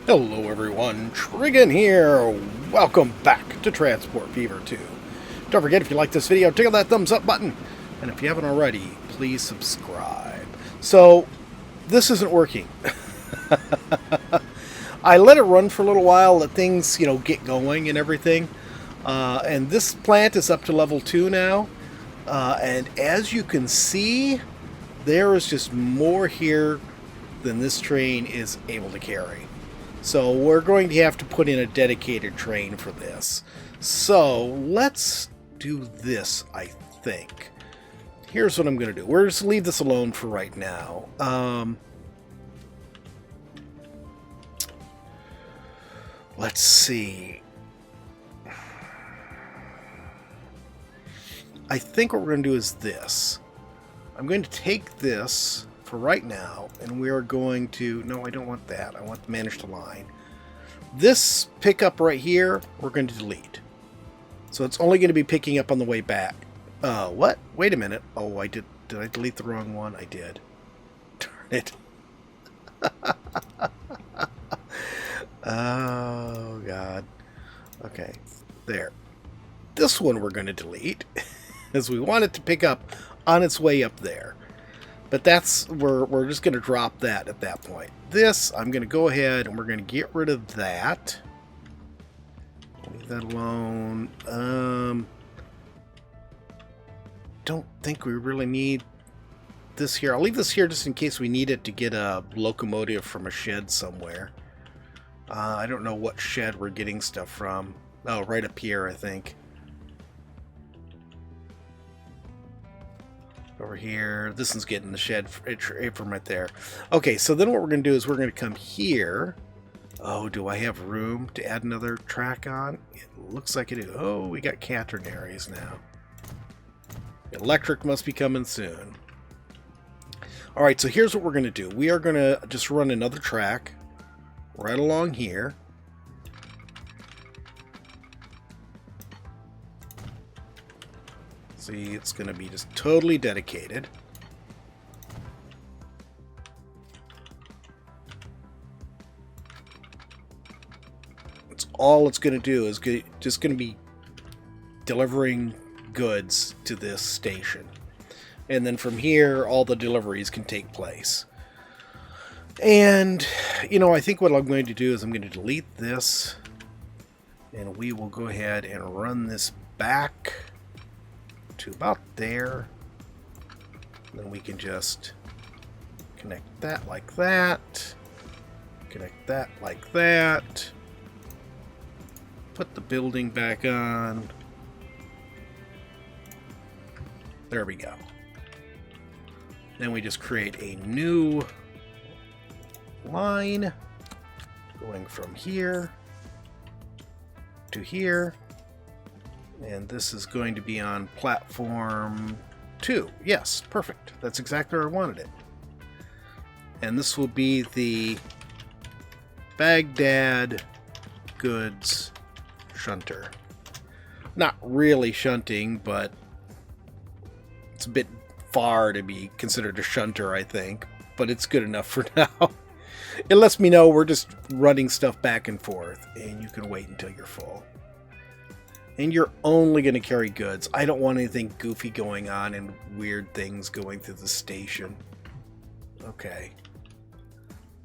Hello everyone, Trigan here. Welcome back to Transport Fever 2. Don't forget, if you like this video, tickle that thumbs up button. And if you haven't already, please subscribe. So, this isn't working. I let it run for a little while, let things, get going and everything. And this plant is up to level 2 now. And as you can see, there is just more here than this train is able to carry. So we're going to have to put in a dedicated train for this. So let's do this, I think. Here's what I'm going to do. We're just leave this alone for right now. Let's see. I think what we're going to do is this. I'm going to take this for right now, and we are going to... No, I don't want that. I want to manage the line. This pickup right here, we're going to delete. So it's only going to be picking up on the way back. What? Wait a minute. Oh, I did I delete the wrong one? I did. Darn it. Oh, God. Okay, there. This one we're going to delete, as we want it to pick up on its way up there. But that's, we're just going to drop that at that point. This, I'm going to go ahead and we're going to get rid of that. Leave that alone. Don't think we really need this here. I'll leave this here just in case we need it to get a locomotive from a shed somewhere. I don't know what shed we're getting stuff from. Oh, right up here, I think. Over here. This one's getting the shed from right there. Okay, so then what we're going to do is we're going to come here. Oh, do I have room to add another track on? It looks like I do. Oh, we got catenaries now. Electric must be coming soon. Alright, so here's what we're going to do. We are going to just run another track right along here. See, it's going to be just totally dedicated. It's all it's going to do is just going to be delivering goods to this station. And then from here, all the deliveries can take place. And, I think what I'm going to do is I'm going to delete this. And we will go ahead and run this back to about there. Then we can just connect that like that. Connect that like that. Put the building back on. There we go. Then we just create a new line going from here to here. And this is going to be on platform 2. Yes, perfect. That's exactly where I wanted it. And this will be the Baghdad goods shunter. Not really shunting, but it's a bit far to be considered a shunter, I think. But it's good enough for now. It lets me know we're just running stuff back and forth, and you can wait until you're full. And you're only going to carry goods. I don't want anything goofy going on and weird things going through the station. Okay.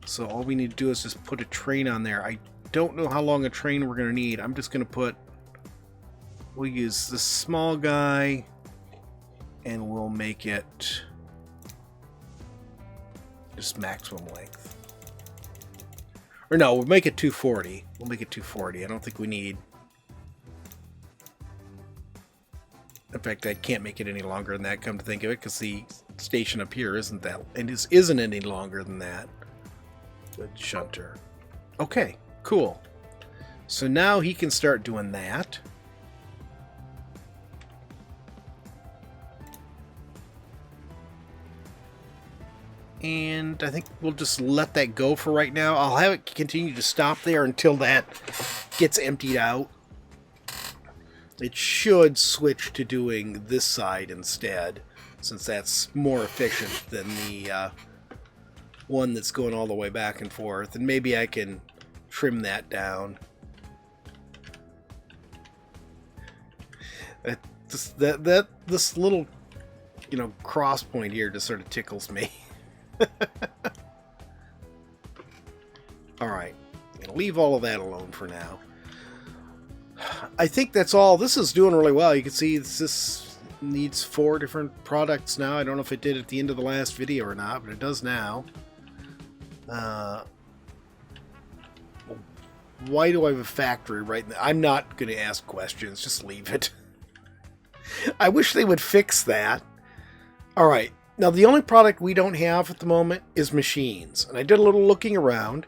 So all we need to do is just put a train on there. I don't know how long a train we're going to need. I'm just going to put... We'll use this small guy. And we'll make it... just maximum length. Or no, we'll make it 240. We'll make it 240. I don't think we need... In fact, I can't make it any longer than that, come to think of it, because the station up here isn't that, and isn't any longer than that. Good shunter. Okay, cool. So now he can start doing that. And I think we'll just let that go for right now. I'll have it continue to stop there until that gets emptied out. It should switch to doing this side instead, since that's more efficient than the one that's going all the way back and forth. And maybe I can trim that down. This little, cross point here just sort of tickles me. Alright, leave all of that alone for now. I think that's all. This is doing really well. You can see this needs 4 different products now. I don't know if it did at the end of the last video or not, but it does now. Why do I have a factory right now? I'm not going to ask questions. Just leave it. I wish they would fix that. Alright, now the only product we don't have at the moment is machines. And I did a little looking around.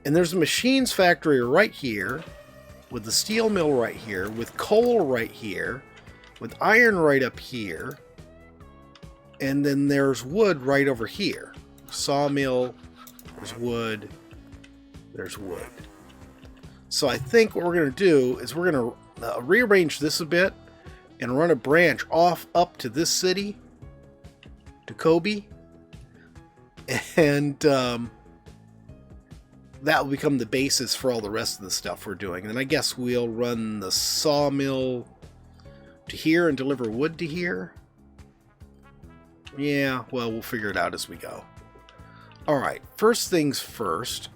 And there's a machines factory right here, with the steel mill right here, with coal right here, with iron right up here, and then there's wood right over here. Sawmill, there's wood, there's wood. So I think what we're going to do is we're going to rearrange this a bit and run a branch off up to this city, to Kobe, and that will become the basis for all the rest of the stuff we're doing. And then I guess we'll run the sawmill to here and deliver wood to here. Yeah, well, we'll figure it out as we go. Alright, first things first.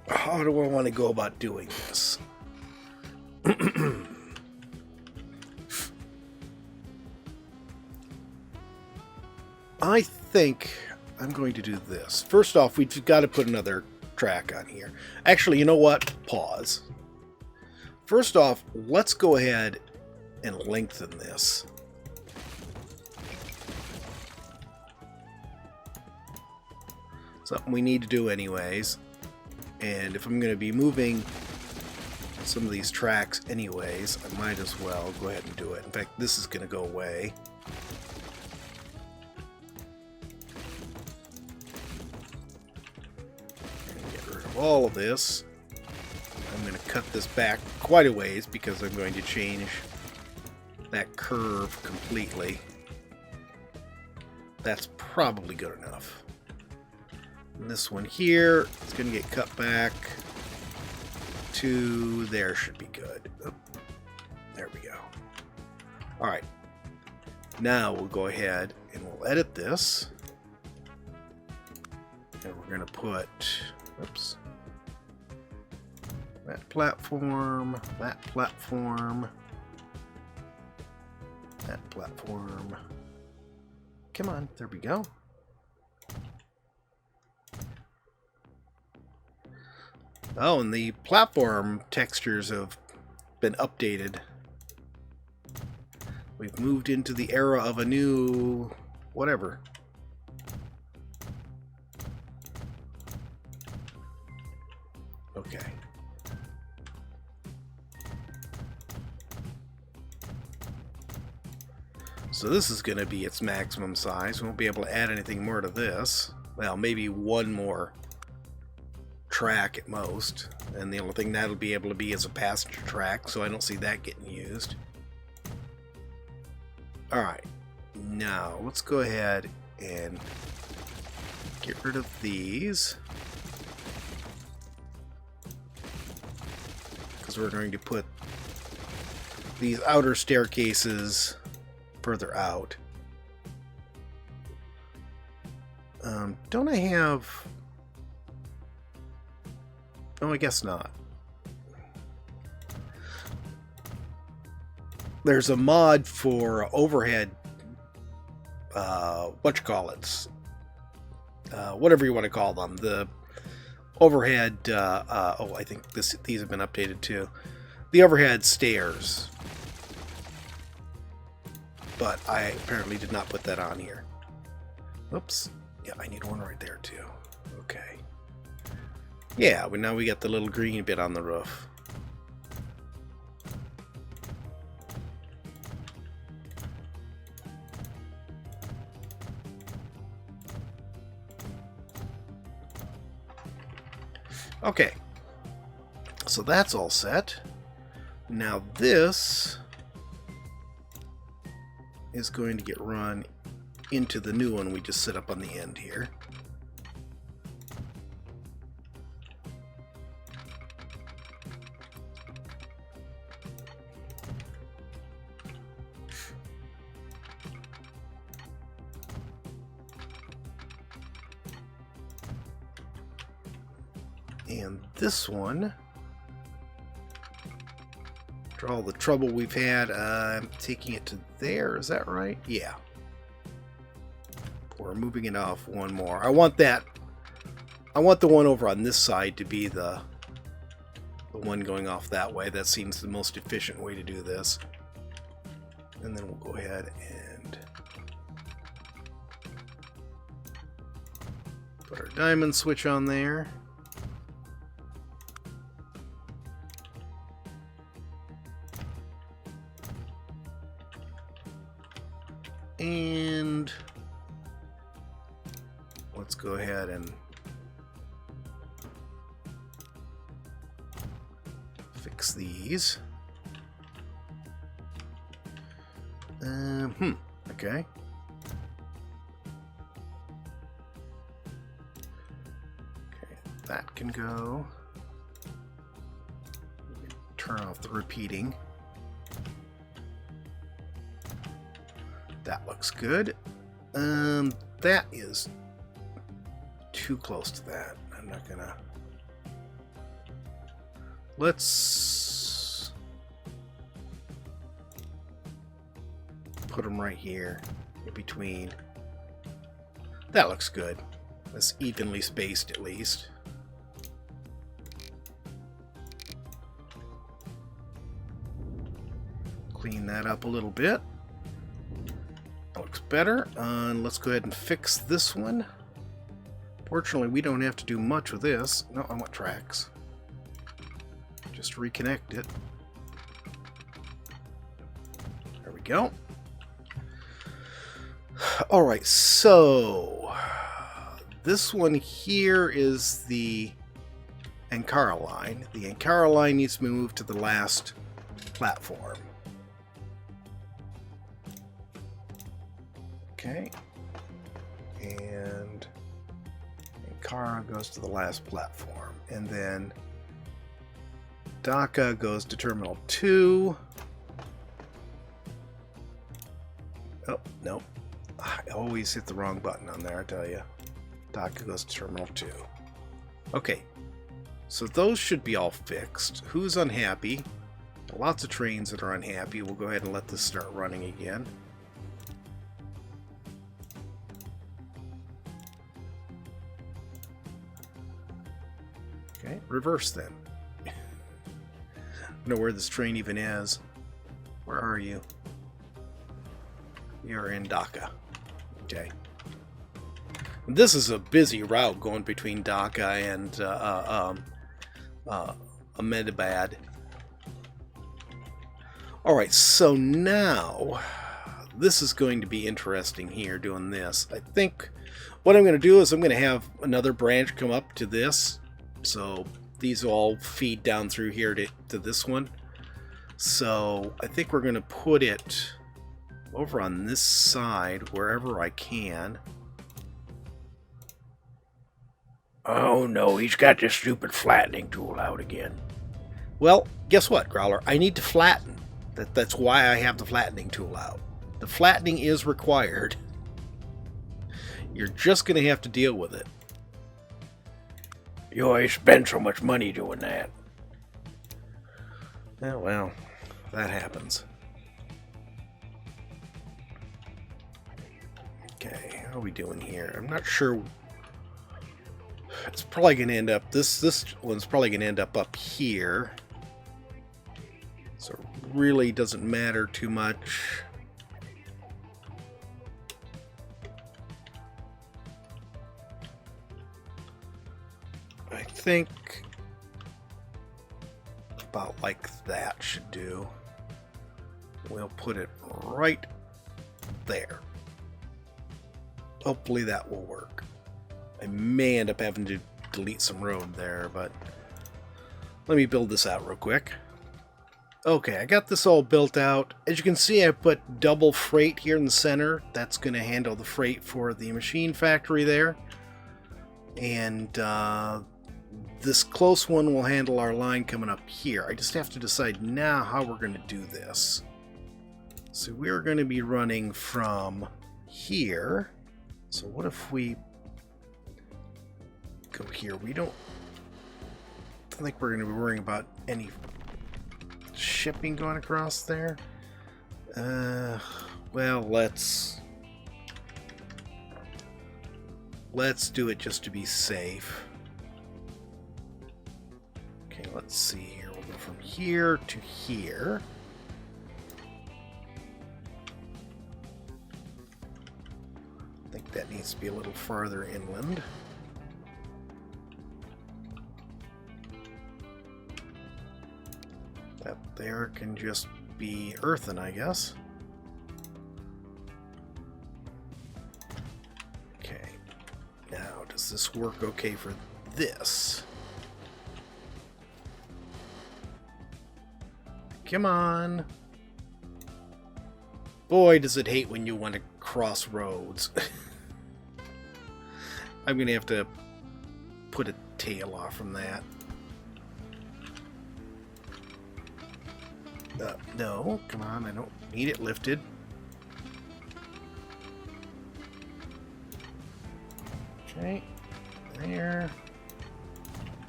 How do I want to go about doing this? I think I'm going to do this. First off, we've got to put another track on here. Actually, you know what? Pause. First off, let's go ahead and lengthen this. Something we need to do anyways. And if I'm going to be moving some of these tracks anyways, I might as well go ahead and do it. In fact, this is going to go away. All of this. I'm going to cut this back quite a ways because I'm going to change that curve completely. That's probably good enough. And this one here is going to get cut back to there. Should be good. Oh, there we go. Alright. Now we'll go ahead and we'll edit this. And we're going to put... Oops. That platform, that platform, that platform. Come on, there we go. Oh, and the platform textures have been updated. We've moved into the era of a new whatever. Okay. So this is going to be its maximum size. We won't be able to add anything more to this. Well, maybe one more track at most. And the only thing that'll be able to be is a passenger track, so I don't see that getting used. Alright. Now, let's go ahead and get rid of these. Because we're going to put these outer staircases further out. Don't I have... Oh, I guess not. There's a mod for overhead, whatchamacallits, whatever you want to call them. The overhead, oh, I think these have been updated too. The overhead stairs. But I apparently did not put that on here. Oops. Yeah, I need one right there too. Okay. Yeah, but now we got the little green bit on the roof. Okay. So that's all set. Now this is going to get run into the new one we just set up on the end here. And this one, for all the trouble we've had, I'm taking it to there. Is that right? Yeah. We're moving it off one more. I want that. I want the one over on this side to be the one going off that way. That seems the most efficient way to do this. And then we'll go ahead and put our diamond switch on there. And let's go ahead and fix these. Okay. Okay, that can go. Turn off the repeating. That looks good. That is too close to that. I'm not gonna. Let's put them right here in between. That looks good. That's evenly spaced at least. Clean that up a little bit. Looks better. Let's go ahead and fix this one. Fortunately, we don't have to do much with this. No, I want tracks. Just reconnect it. There we go. Alright, so this one here is the Ankara line. The Ankara line needs to be moved to the last platform. Okay. And Ankara goes to the last platform. And then Dhaka goes to Terminal 2. Oh, no. I always hit the wrong button on there, I tell you. Dhaka goes to Terminal 2. Okay. So those should be all fixed. Who's unhappy? Lots of trains that are unhappy. We'll go ahead and let this start running again. Okay, reverse then. I don't know where this train even is. Where are you? You're in Dhaka. Okay. This is a busy route going between Dhaka and Ahmedabad. Alright, so now this is going to be interesting here doing this. I think what I'm going to do is I'm going to have another branch come up to this. So these all feed down through here to this one. So I think we're going to put it over on this side wherever I can. Oh no, he's got this stupid flattening tool out again. Well, guess what, Growler? I need to flatten. That's why I have the flattening tool out. The flattening is required. You're just going to have to deal with it. You always spend so much money doing that. Oh, well, that happens. Okay, how are we doing here? I'm not sure. It's probably going to end up, this one's probably going to end up here. So it really doesn't matter too much. I think about like that should do. We'll put it right there. Hopefully that will work. I may end up having to delete some road there, but let me build this out real quick. Okay, I got this all built out. As you can see, I put double freight here in the center. That's going to handle the freight for the machine factory there. And this close one will handle our line coming up here. I just have to decide now how we're going to do this. So we're going to be running from here. So what if we go here? We don't don't think we're going to be worrying about any shipping going across there. Well, let's do it just to be safe. Okay, let's see here. We'll go from here to here. I think that needs to be a little farther inland. That there can just be earthen, I guess. Okay. Now, does this work okay for this? Come on. Boy, does it hate when you want to cross roads. I'm going to have to put a tail off from that. No, come on, I don't need it lifted. Okay, there.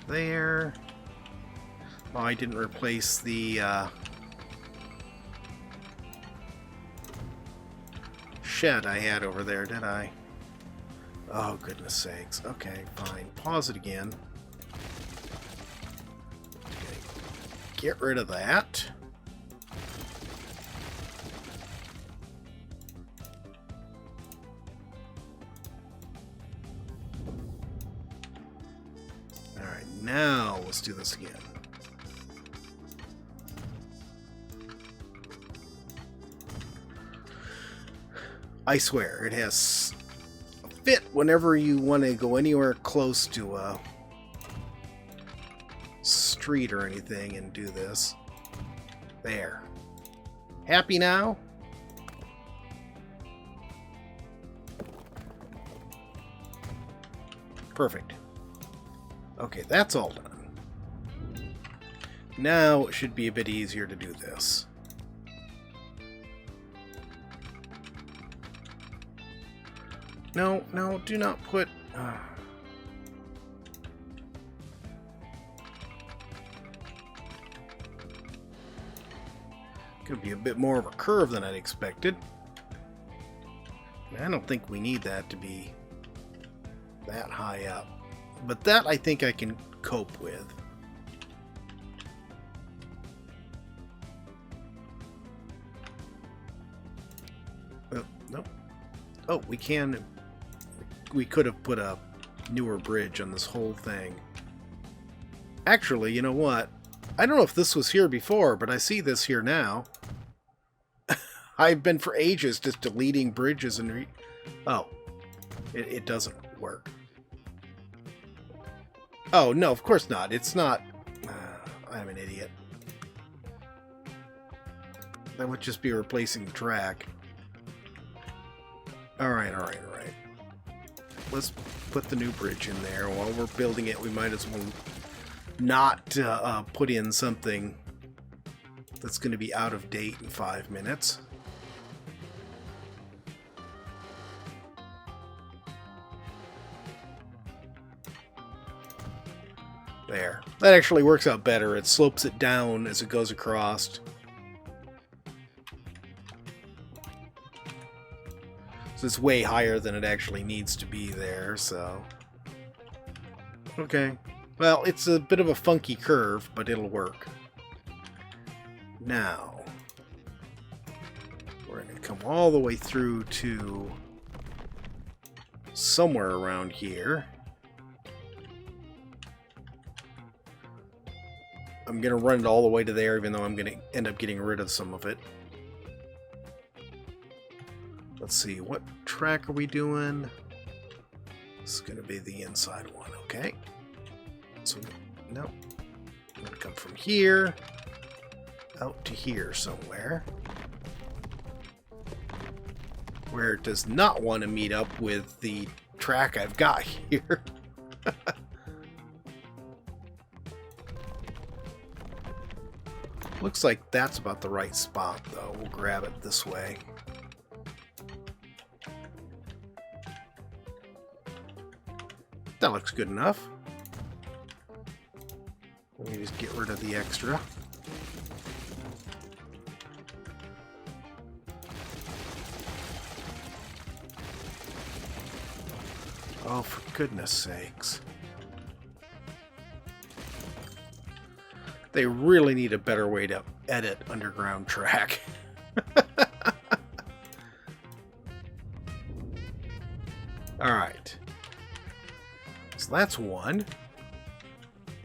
There. Oh, I didn't replace the shed I had over there, did I? Oh, goodness sakes. Okay, fine. Pause it again. Okay. Get rid of that. Alright, now let's do this again. I swear, it has a fit whenever you want to go anywhere close to a street or anything and do this. There. Happy now? Perfect. Okay, that's all done. Now it should be a bit easier to do this. No, no, do not put... Could be a bit more of a curve than I'd expected. I don't think we need that to be that high up. But that I think I can cope with. Oh, nope. Oh, we can... We could have put a newer bridge on this whole thing. Actually, you know what? I don't know if this was here before, but I see this here now. I've been for ages just deleting bridges and oh. It doesn't work. Oh, no, of course not. It's not... I'm an idiot. That would just be replacing the track. Alright, alright, alright. Let's put the new bridge in there. While we're building it, we might as well not put in something that's going to be out of date in 5 minutes. There. That actually works out better. It slopes it down as it goes across. So it's way higher than it actually needs to be there, so... Okay. Well, it's a bit of a funky curve, but it'll work. Now, we're going to come all the way through to somewhere around here. I'm going to run it all the way to there, even though I'm going to end up getting rid of some of it. Let's see, what track are we doing? This is going to be the inside one, okay. So, no. I'm going to come from here out to here somewhere. Where it does not want to meet up with the track I've got here. Looks like that's about the right spot, though. We'll grab it this way. That looks good enough. Just get rid of the extra. Oh, for goodness sakes. They really need a better way to edit underground track. Alright. So that's one.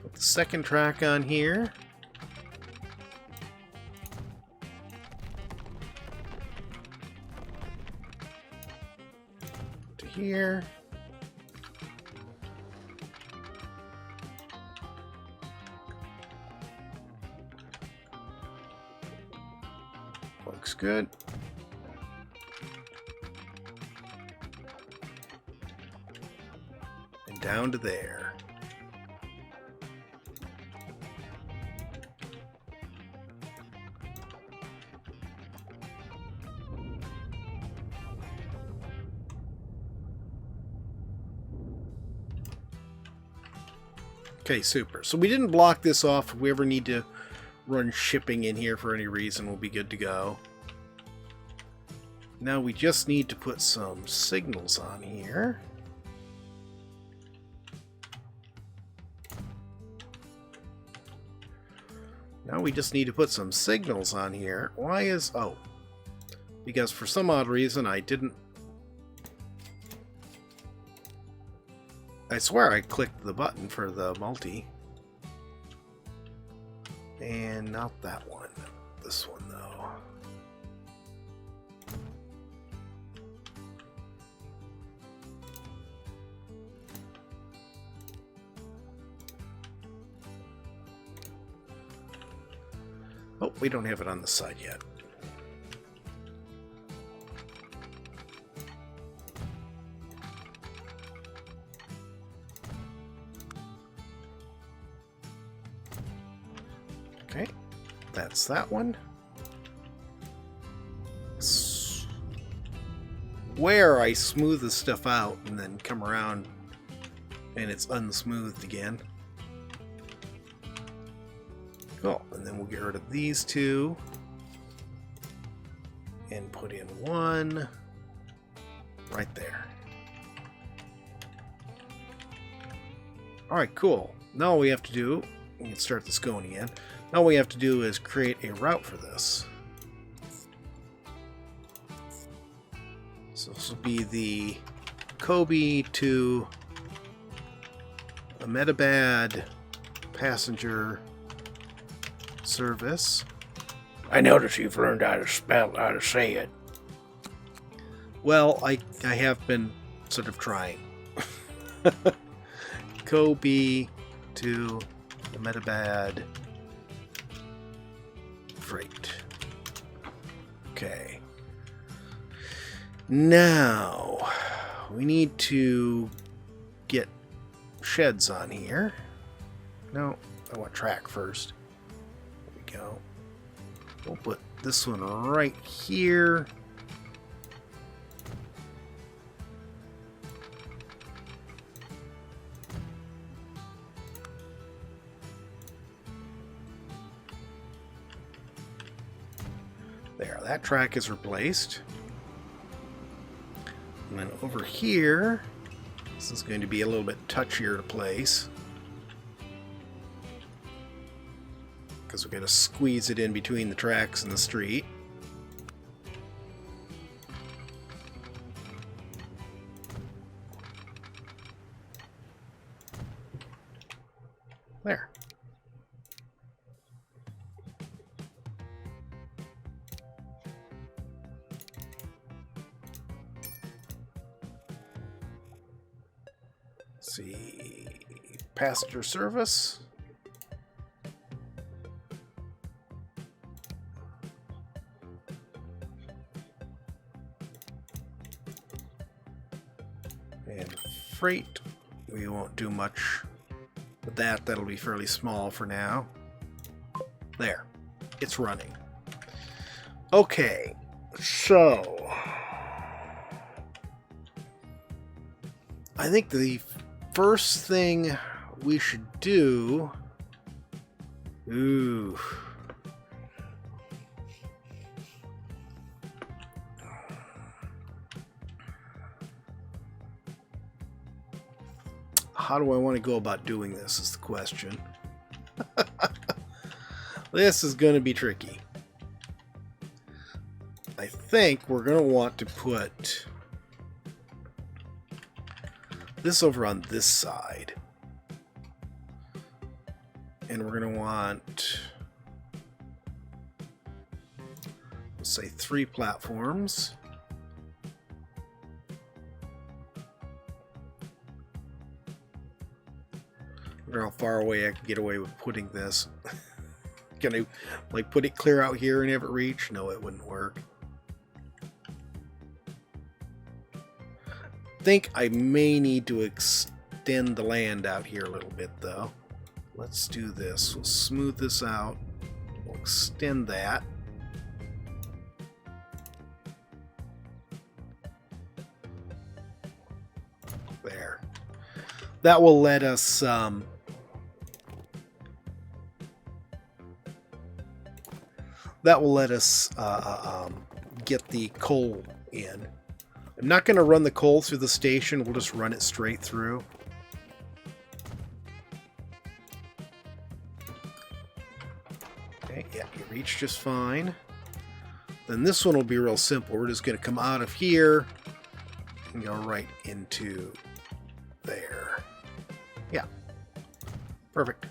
Put the second track on here. To here. Looks good. And down to there. Okay, super. So we didn't block this off. If we ever need to run shipping in here for any reason, we'll be good to go. Now we just need to put some signals on here. Now we just need to put some signals on here. Why is... oh. Because for some odd reason I didn't... I swear I clicked the button for the multi. And not that one. This one, though. Oh, we don't have it on the side yet. Okay, that's that one. Where I smooth this stuff out and then come around and it's unsmoothed again. Cool, and then we'll get rid of these two and put in one right there. Alright, cool. Now all we have to do, we can start this going again. Now all we have to do is create a route for this. So this will be the Kobe to Ahmedabad passenger service. I notice you've learned how to say it. Well, I have been sort of trying. Kobe to Ahmedabad freight. Okay. Now we need to get sheds on here. No, I want track first. Go. We'll put this one right here. There, that track is replaced. And then over here, this is going to be a little bit touchier to place, because we're going to squeeze it in between the tracks and the street. There. Let's see, passenger service. And freight, we won't do much with that. That'll be fairly small for now. There, it's running. Okay, so I think the first thing we should do Ooh. How do I want to go about doing this is the question. This is going to be tricky. I think we're going to want to put this over on this side. And we're going to want, let's say, 3 platforms. I wonder how far away I can get away with putting this. Can I, like, put it clear out here and have it reach? No, it wouldn't work. I think I may need to extend the land out here a little bit, though. Let's do this. We'll smooth this out. We'll extend that. There. That will let us get the coal in. I'm not going to run the coal through the station. We'll just run it straight through. Okay, yeah, you reach just fine. Then this one will be real simple. We're just going to come out of here and go right into there. Yeah. Perfect.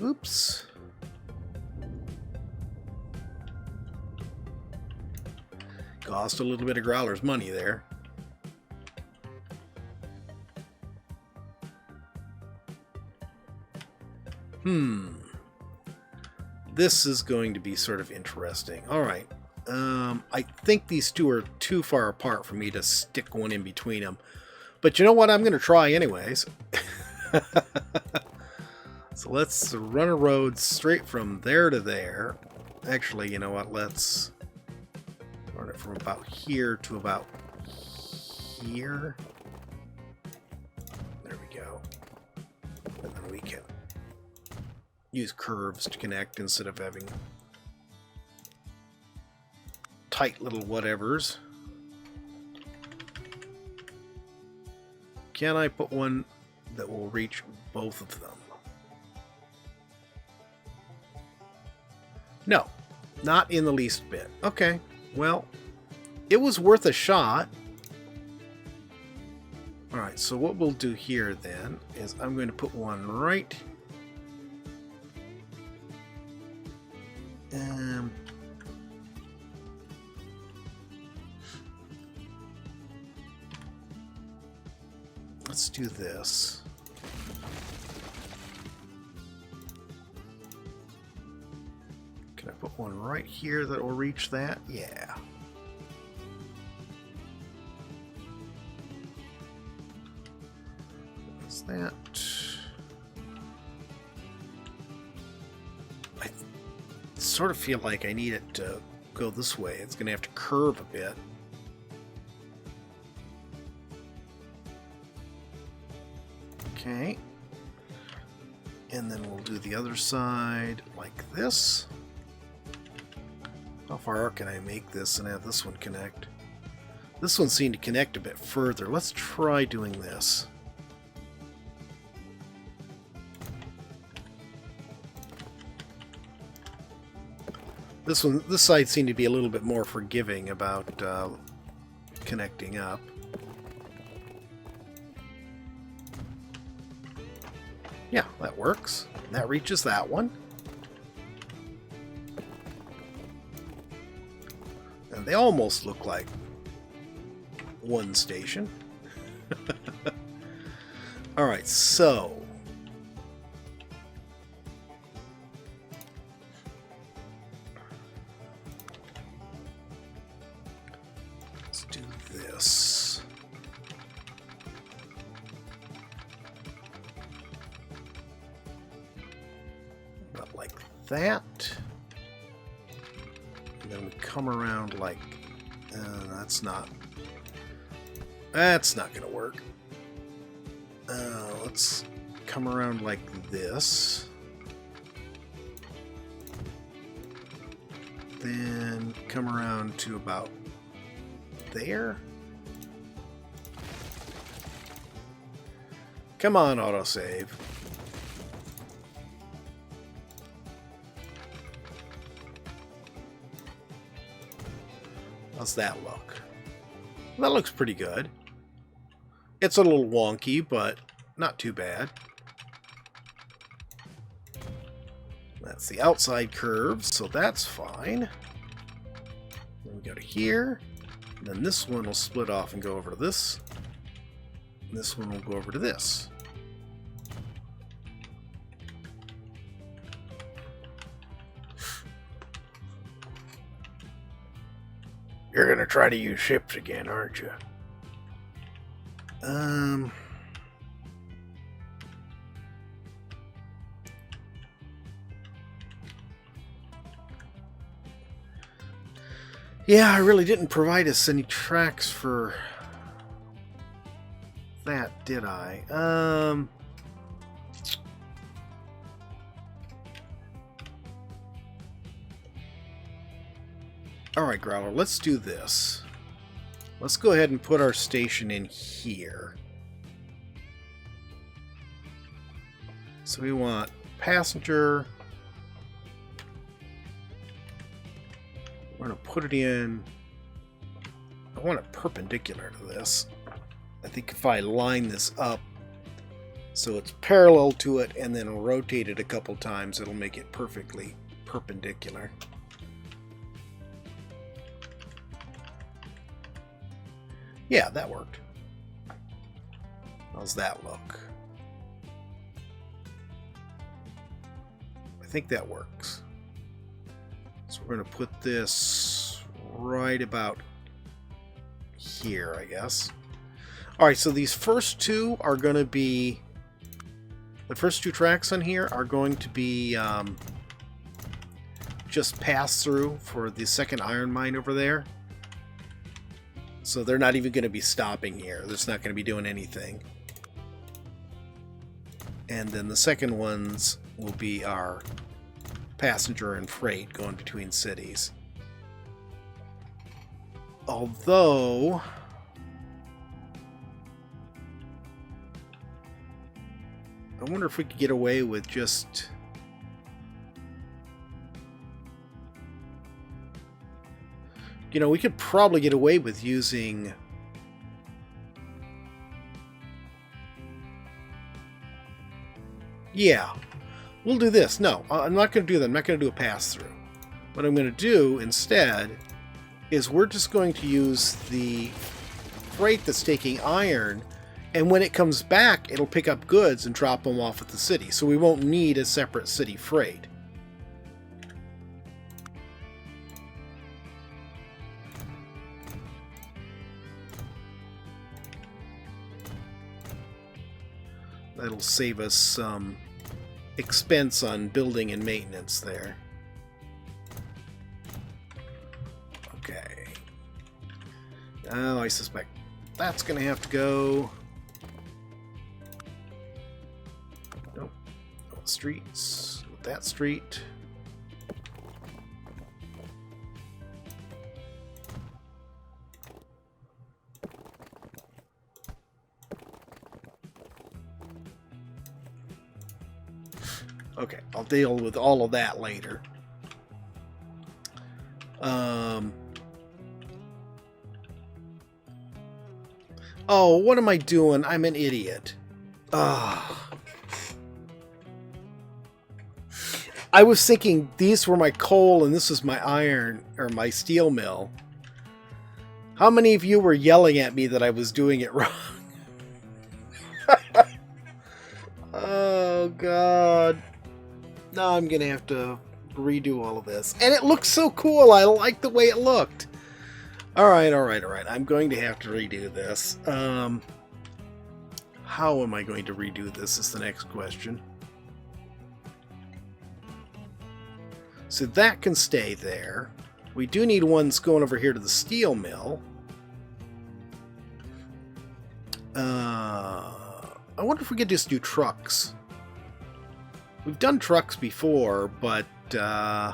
Oops. Cost a little bit of Growler's money there. This is going to be sort of interesting. Alright. I think these two are too far apart for me to stick one in between them. But you know what? I'm going to try anyways. So let's run a road straight from there to there. Actually, you know what? Let's run it from about here to about here. There we go. And then we can use curves to connect instead of having tight little whatevers. Can I put one that will reach both of them? No, not in the least bit. Okay, well, it was worth a shot. Alright, so what we'll do here then is I'm going to put one right. Let's do this. Can I put one right here that will reach that? Yeah. What's that? I sort of feel like I need it to go this way. It's going to have to curve a bit. Okay. And then we'll do the other side like this. How far can I make this and have this one connect? This one seemed to connect a bit further. Let's try doing this. This side seemed to be a little bit more forgiving about connecting up. Yeah, that works. That reaches that one. And they almost look like one station. Alright, so let's do this. About like that. And then we come around like that's not going to work. Let's come around like this. Then come around to about there. Come on, autosave. How's that look? That looks pretty good. It's a little wonky, but not too bad. That's the outside curve, so that's fine. Then we go to here. And then this one will split off and go over to this. And this one will go over to this. You're gonna try to use ships again, aren't you? Yeah, I really didn't provide us any tracks for that, did I? Alright, Growler, let's do this. Let's go ahead and put our station in here. So we want passenger. We're going to put it in. I want it perpendicular to this. I think if I line this up so it's parallel to it and then rotate it a couple times, it'll make it perfectly perpendicular. Yeah, that worked. How's that look? I think that works. So we're going to put this right about here, I guess. Alright, so these first two are going to be... The first two tracks on here are going to be just pass through for the second iron mine over there. So they're not even going to be stopping here. They're just not going to be doing anything. And then the second ones will be our passenger and freight going between cities. Although... I wonder if we could get away with just... You know, we could probably get away with using... Yeah, we'll do this. No, I'm not going to do that. I'm not going to do a pass-through. What I'm going to do instead is we're just going to use the freight that's taking iron, and when it comes back, it'll pick up goods and drop them off at the city. So we won't need a separate city freight. That'll save us some expense on building and maintenance there. Okay. Now I suspect that's going to have to go. Nope. No streets. That street. Okay, I'll deal with all of that later. Oh, what am I doing? I'm an idiot. I was thinking these were my coal and this was my iron, or my steel mill. How many of you were yelling at me that I was doing it wrong? Oh, God. Now I'm going to have to redo all of this. And it looks so cool. I like the way it looked. Alright. I'm going to have to redo this. How am I going to redo this is the next question. So that can stay there. We do need ones going over here to the steel mill. I wonder if we could just do trucks. We've done trucks before, but yeah,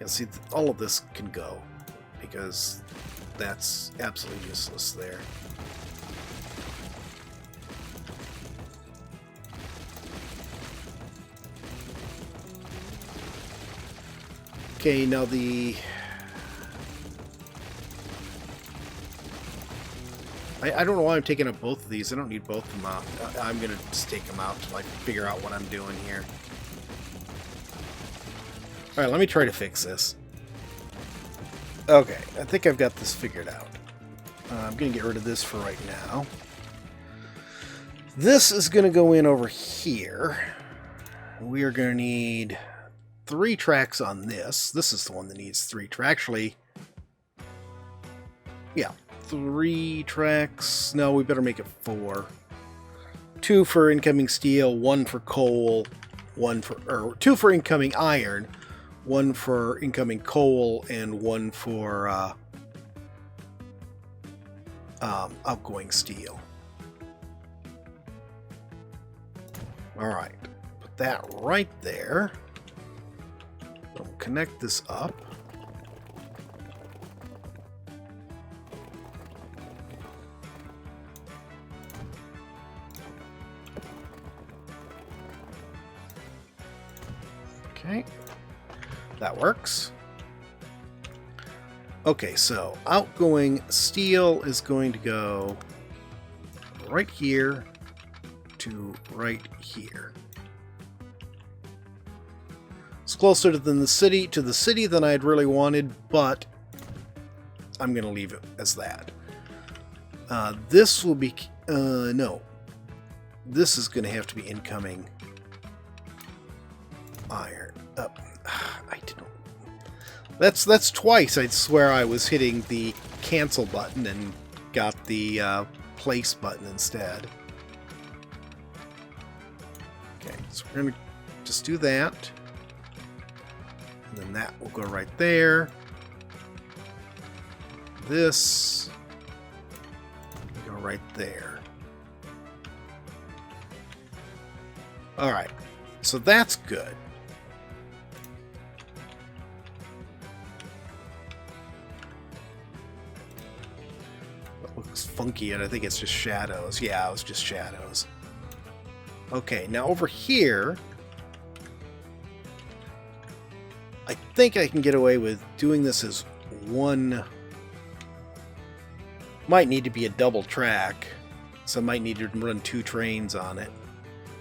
see, all of this can go because that's absolutely useless there. Okay, now I don't know why I'm taking up both of these. I don't need both of them out. I'm going to just take them out till I figure out what I'm doing here. Alright, let me try to fix this. Okay, I think I've got this figured out. I'm going to get rid of this for right now. This is going to go in over here. We are going to need 3 tracks on this. This is the one that needs 3 tracks. Actually, yeah, 3 tracks. No, we better make it 4. 2 for incoming steel, 1 for coal, 2 for incoming iron, 1 for incoming coal, and 1 for outgoing steel. Alright, put that right there. We'll connect this up. Okay, that works. Okay, so outgoing steel is going to go right here to right here. It's closer than the city than I'd really wanted, but I'm going to leave it as that. This will be no. This is going to have to be incoming iron. I didn't. That's twice. I swear I was hitting the cancel button and got the place button instead. Okay, so we're gonna just do that, and then that will go right there. This will go right there. All right, so that's good. Looks funky, and I think it's just shadows. Yeah, it was just shadows. Okay, now over here, I think I can get away with doing this as one. Might need to be a double track, so I might need to run 2 trains on it.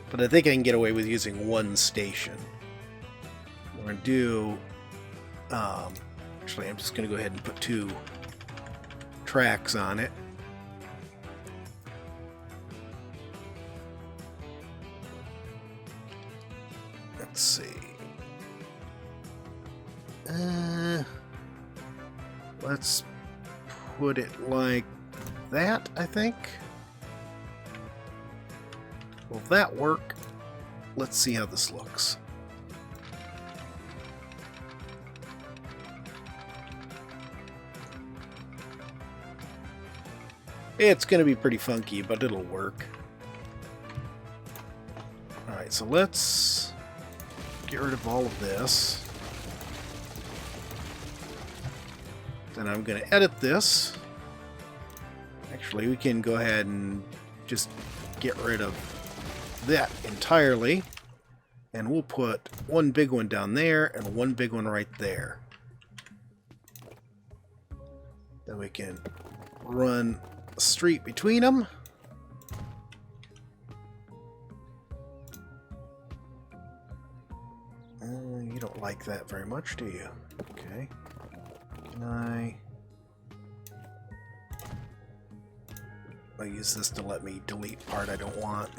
But I think I can get away with using 1 station. We're going to do... actually, I'm just going to go ahead and put 2 tracks on it. Let's see. Let's put it like that, I think. Will that work? Let's see how this looks. It's going to be pretty funky, but it'll work. Alright, so let's get rid of all of this. Then I'm going to edit this. Actually, we can go ahead and just get rid of that entirely. And we'll put 1 big one down there and 1 big one right there. Then we can run a street between them. You don't like that very much, do you? Okay. Can I'll use this to let me delete part I don't want.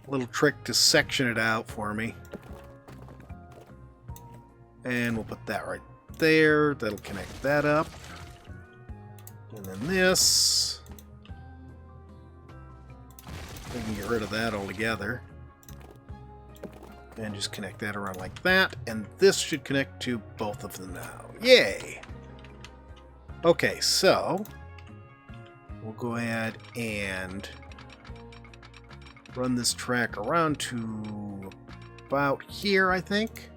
Little trick to section it out for me. And we'll put that right there. That'll connect that up. And then this. We can get rid of that altogether. And just connect that around like that. And this should connect to both of them now. Yay! Okay, so we'll go ahead and run this track around to about here, I think.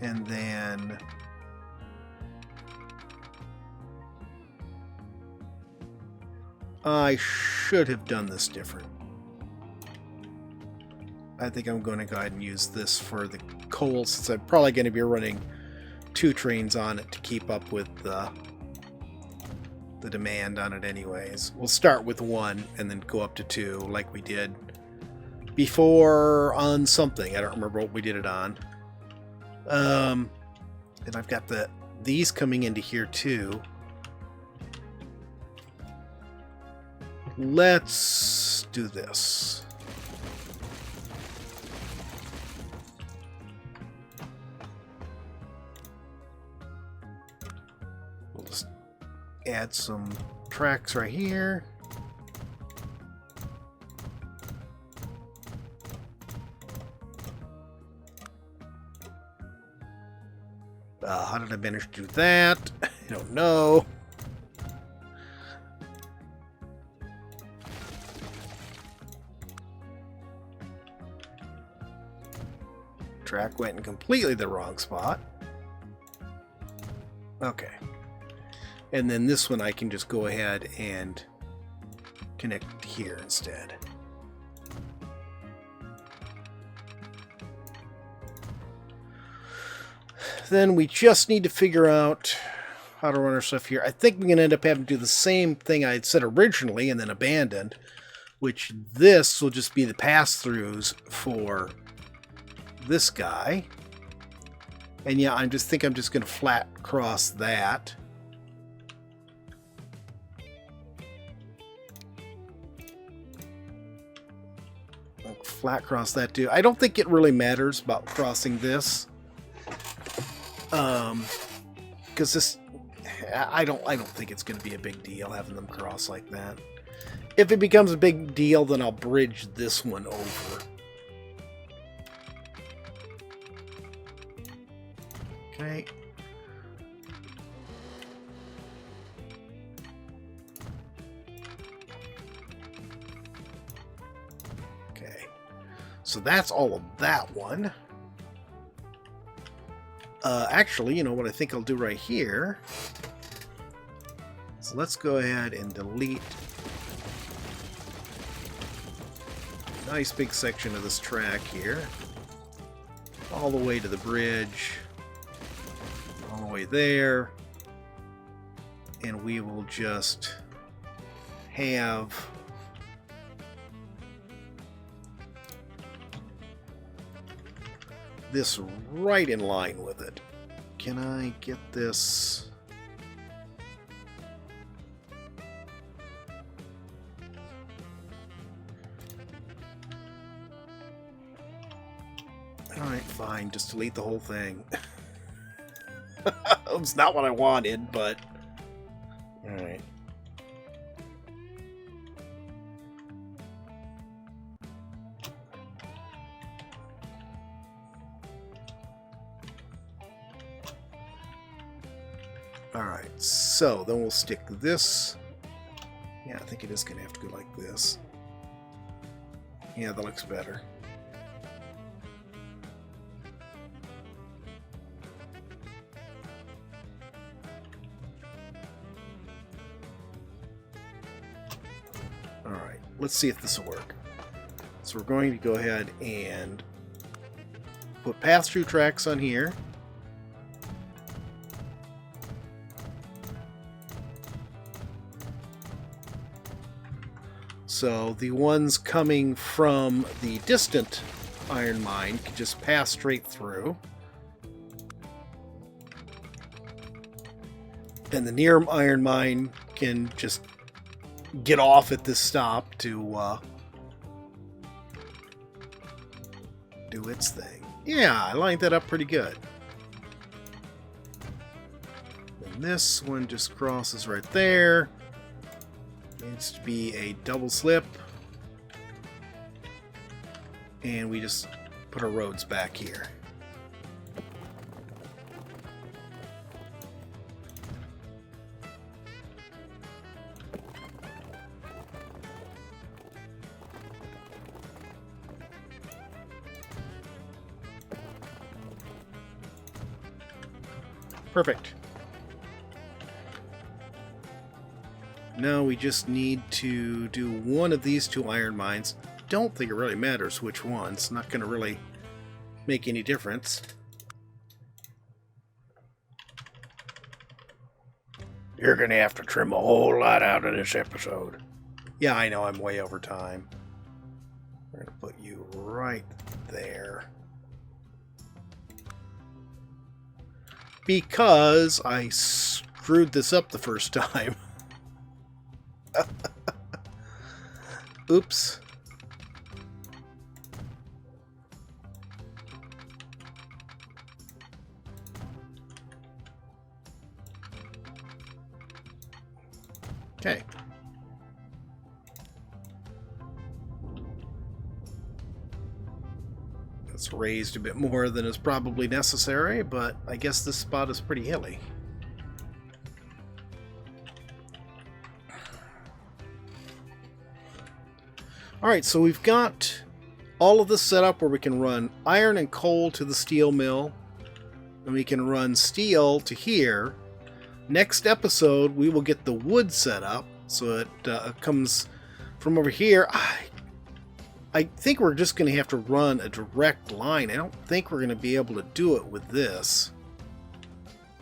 And then I should have done this different. I think I'm going to go ahead and use this for the coal, since I'm probably going to be running 2 trains on it to keep up with the demand on it anyways. We'll start with 1 and then go up to 2 like we did before on something. I don't remember what we did it on. And I've got these coming into here too. Let's do this. We'll just add some tracks right here. How did I manage to do that? I don't know. Track went in completely the wrong spot. Okay. And then this one I can just go ahead and connect here instead. Then we just need to figure out how to run our stuff here. I think we're going to end up having to do the same thing I had said originally and then abandoned, which this will just be the pass-throughs for this guy. And yeah, I just think I'm just going to flat cross that. Flat cross that too. I don't think it really matters about crossing this. Because this, I don't think it's going to be a big deal having them cross like that. If it becomes a big deal, then I'll bridge this one over. Okay. Okay. So that's all of that one. Actually, you know what I think I'll do right here? So let's go ahead and delete a nice big section of this track here. All the way to the bridge. All the way there. And we will just have this right in line with it. Can I get this? Alright, fine. Just delete the whole thing. It's not what I wanted, but... Alright. Alright, so then we'll stick this. Yeah, I think it is going to have to go like this. Yeah, that looks better. Alright, let's see if this will work. So we're going to go ahead and put pass-through tracks on here. So the ones coming from the distant iron mine can just pass straight through. And the near iron mine can just get off at this stop to do its thing. Yeah, I lined that up pretty good. And this one just crosses right there. Needs to be a double slip. And we just put our roads back here. Perfect. Now we just need to do one of these two iron mines. Don't think it really matters which one. It's not going to really make any difference. You're gonna have to trim a whole lot out of this episode. Yeah, I know I'm way over time. We're going to put you right there. Because I screwed this up the first time. Oops. Okay. It's raised a bit more than is probably necessary, but I guess this spot is pretty hilly. Alright, so we've got all of this set up where we can run iron and coal to the steel mill, and we can run steel to here. Next episode, we will get the wood set up, so it comes from over here. I think we're just going to have to run a direct line. I don't think we're going to be able to do it with this.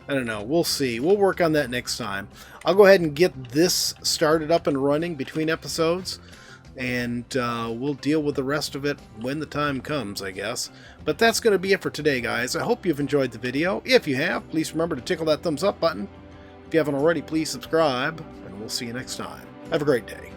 I don't know. We'll see. We'll work on that next time. I'll go ahead and get this started up and running between episodes, and we'll deal with the rest of it when the time comes, I guess. But that's going to be it for today, guys. I hope you've enjoyed the video. If you have, please remember to tickle that thumbs up button. If you haven't already, please subscribe, and we'll see you next time. Have a great day.